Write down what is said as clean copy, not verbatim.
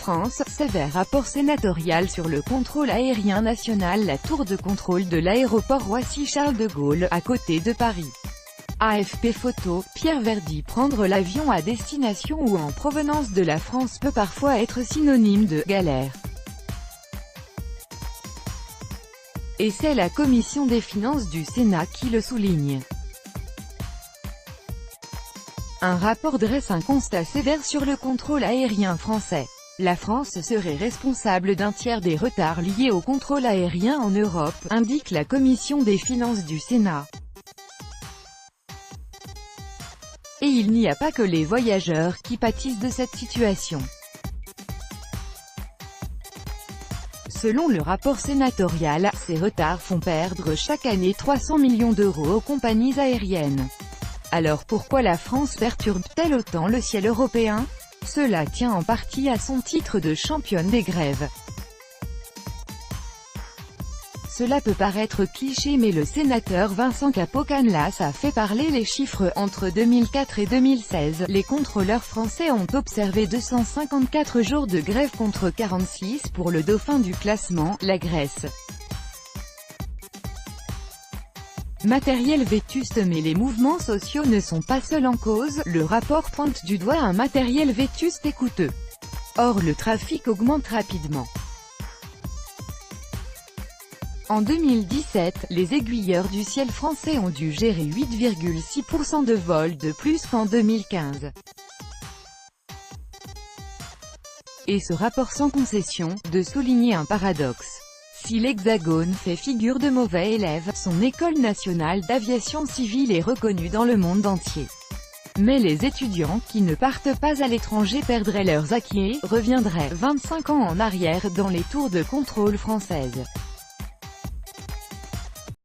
France, sévère rapport sénatorial sur le contrôle aérien national. La tour de contrôle de l'aéroport Roissy-Charles de Gaulle, à côté de Paris. AFP photo, Pierre Verdy. Prendre l'avion à destination ou en provenance de la France peut parfois être synonyme de « galère ». Et c'est la Commission des finances du Sénat qui le souligne. Un rapport dresse un constat sévère sur le contrôle aérien français. La France serait responsable d'un tiers des retards liés au contrôle aérien en Europe, indique la Commission des finances du Sénat. Et il n'y a pas que les voyageurs qui pâtissent de cette situation. Selon le rapport sénatorial, ces retards font perdre chaque année 300 millions d'euros aux compagnies aériennes. Alors pourquoi la France perturbe-t-elle autant le ciel européen? Cela tient en partie à son titre de championne des grèves. Cela peut paraître cliché mais le sénateur Vincent Capo-Canellas a fait parler les chiffres. Entre 2004 et 2016, les contrôleurs français ont observé 254 jours de grève contre 46 pour le dauphin du classement, la Grèce. Matériel vétuste. Mais les mouvements sociaux ne sont pas seuls en cause, le rapport pointe du doigt un matériel vétuste et coûteux. Or le trafic augmente rapidement. En 2017, les aiguilleurs du ciel français ont dû gérer 8,6% de vols de plus qu'en 2015. Et ce rapport sans concession, de souligner un paradoxe. Si l'Hexagone fait figure de mauvais élève, son école nationale d'aviation civile est reconnue dans le monde entier. Mais les étudiants qui ne partent pas à l'étranger perdraient leurs acquis et reviendraient 25 ans en arrière dans les tours de contrôle françaises.